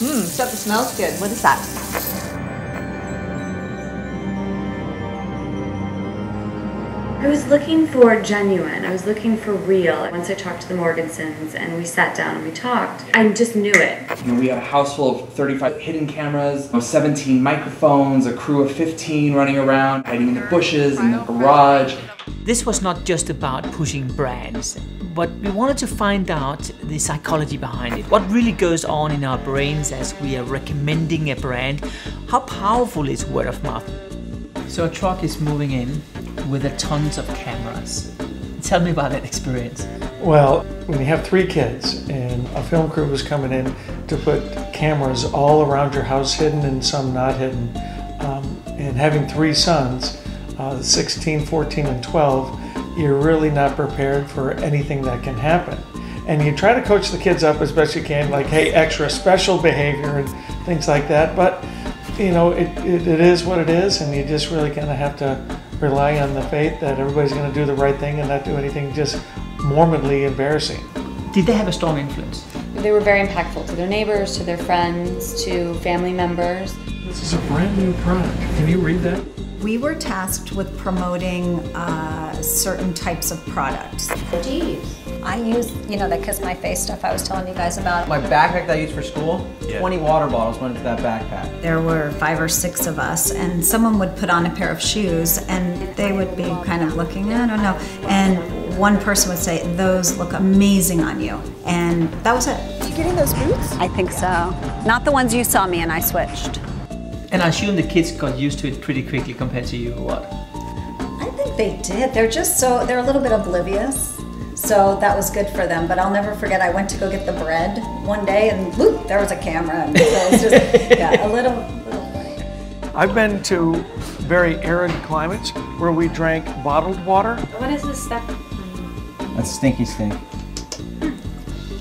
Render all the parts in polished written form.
Except it smells good. What is that? I was looking for genuine. I was looking for real. Once I talked to the Morgensons and we sat down and we talked, I just knew it. You know, we had a house full of 35 hidden cameras, 17 microphones, a crew of 15 running around, hiding in the bushes, in the garage. This was not just about pushing brands, but we wanted to find out the psychology behind it. What really goes on in our brains as we are recommending a brand? How powerful is word of mouth? So a truck is moving in with a tons of cameras. Tell me about that experience. Well, when you have 3 kids and a film crew was coming in to put cameras all around your house, hidden and some not hidden, and having 3 sons, 16, 14, and 12, you're really not prepared for anything that can happen. And you try to coach the kids up as best you can, like, hey, extra special behavior and things like that, but you know, it is what it is, and you just really kind of have to rely on the faith that everybody's going to do the right thing and not do anything just morbidly embarrassing. Did they have a strong influence? They were very impactful to their neighbors, to their friends, to family members. This is a brand new product. Can you read that? We were tasked with promoting certain types of products. What do you use? I use, the Kiss My Face stuff I was telling you guys about. My backpack that I use for school, 20 water bottles went into that backpack. There were 5 or 6 of us, and someone would put on a pair of shoes, and they would be kind of looking, I don't know, and one person would say, those look amazing on you, and that was it. You getting those boots? I think so. Not the ones you saw me and I switched. And I assume the kids got used to it pretty quickly compared to you, or what? I think they did. They're a little bit oblivious. So that was good for them, but I'll never forget, I went to go get the bread one day and whoop, there was a camera. And so it's just, yeah, a little funny. I've been to very arid climates where we drank bottled water. What is this stuff? That's stinky stink.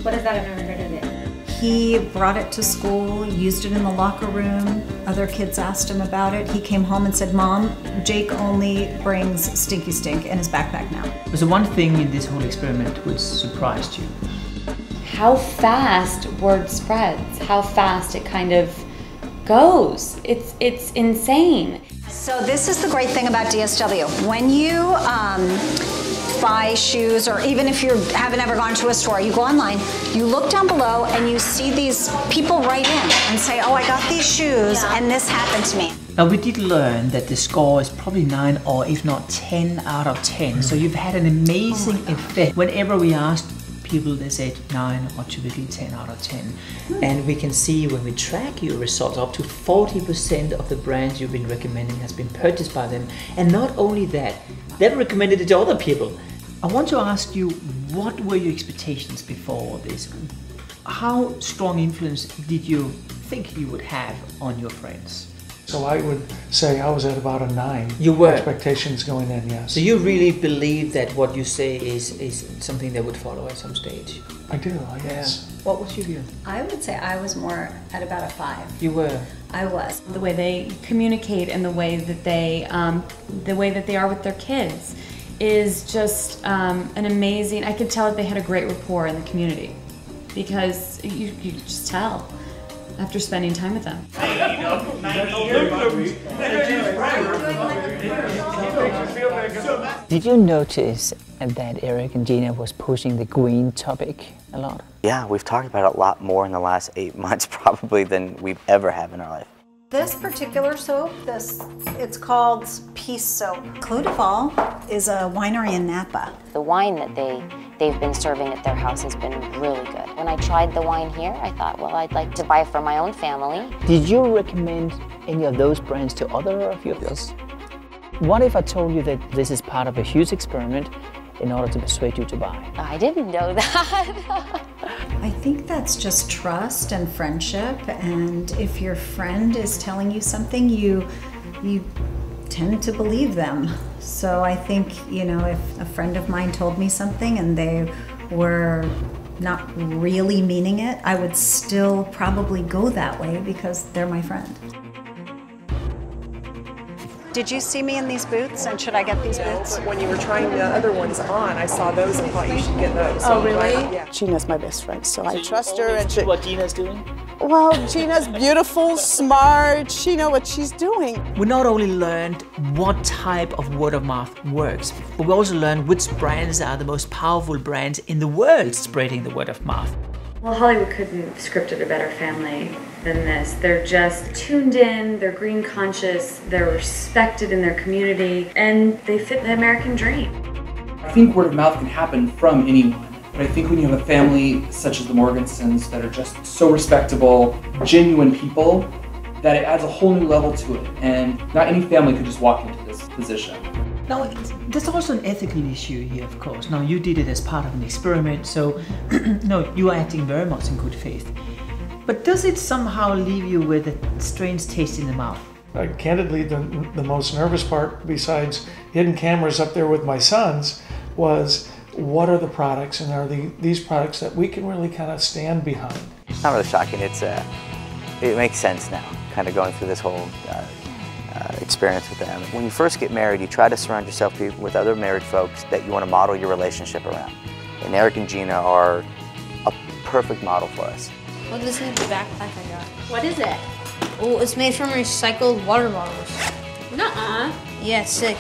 What is that? I've never heard of it. He brought it to school, used it in the locker room. Other kids asked him about it. He came home and said, Mom, Jake only brings Stinky Stink in his backpack now. Was there one thing in this whole experiment which surprised you? How fast word spreads, how fast it kind of goes. It's insane. So this is the great thing about DSW. When you buy shoes, or even if you haven't ever gone to a store, you go online, you look down below and you see these people write in and say, oh, I got these shoes and this happened to me. Now we did learn that the score is probably 9 or if not 10 out of 10. So you've had an amazing effect. Whenever we asked people, they said 9 or typically 10 out of 10. And we can see when we track your results, up to 40% of the brands you've been recommending has been purchased by them. And not only that, they've recommended it to other people. I want to ask you, what were your expectations before this? How strong influence did you think you would have on your friends? So I would say I was at about a 9. You were? Expectations going in, yes. So you really believe that what you say is something they would follow at some stage? I do, I guess. Yeah. What was your view? I would say I was more at about a 5. You were? I was. The way they communicate and the way that they are with their kids is just an amazing. I could tell that they had a great rapport in the community because you could just tell after spending time with them. Did you notice that Eric and Gina was pushing the green topic a lot? Yeah, we've talked about it a lot more in the last 8 months probably than we've ever have in our life. This particular soap, it's called Peace Soap. Clos de Val is a winery in Napa. The wine that they've been serving at their house has been really good. When I tried the wine here, I thought, well, I'd like to buy it for my own family. Did you recommend any of those brands to other of your friends? What if I told you that this is part of a huge experiment in order to persuade you to buy? I didn't know that. I think that's just trust and friendship, and if your friend is telling you something, you tend to believe them. So I think, if a friend of mine told me something and they were not really meaning it, I would still probably go that way because they're my friend. Did you see me in these boots, and should I get these boots? When you were trying the other ones on, I saw those and thought you should get those. Oh, really? Yeah. Gina's my best friend, so I trust her. And what Gina's doing? Well, Gina's beautiful, smart, she knows what she's doing. We not only learned what type of word of mouth works, but we also learned which brands are the most powerful brands in the world spreading the word of mouth. Well, Hollywood couldn't have scripted a better family than this. They're just tuned in, they're green conscious, they're respected in their community, and they fit the American dream. I think word of mouth can happen from anyone. But I think when you have a family such as the Morgensons that are just so respectable, genuine people, that it adds a whole new level to it. And not any family could just walk into this position. Now, there's also an ethical issue here, of course. Now, you did it as part of an experiment, so no, you are acting very much in good faith. But does it somehow leave you with a strange taste in the mouth? Candidly, the most nervous part, besides hidden cameras up there with my sons, was what are the products, and are these products that we can really kind of stand behind? It's not really shocking. It makes sense now, kind of going through this whole experience with them. When you first get married, you try to surround yourself with other married folks that you want to model your relationship around. And Eric and Gina are a perfect model for us. Look at this new backpack I got. What is it? Oh, it's made from recycled water bottles. Nuh-uh. Yeah, it's sick.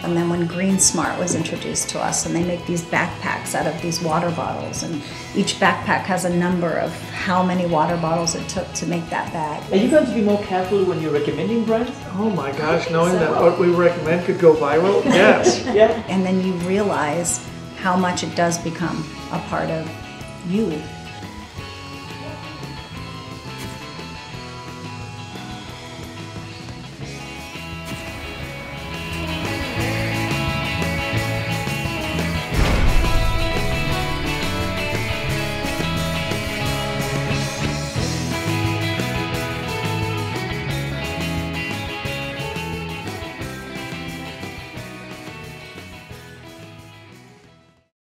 And then when Green Smart was introduced to us, and they make these backpacks out of these water bottles, and each backpack has a number of how many water bottles it took to make that bag. Are you going to be more careful when you're recommending brands? Oh my gosh, knowing that what we recommend could go viral? Yes. Yeah. And then you realize how much it does become a part of you.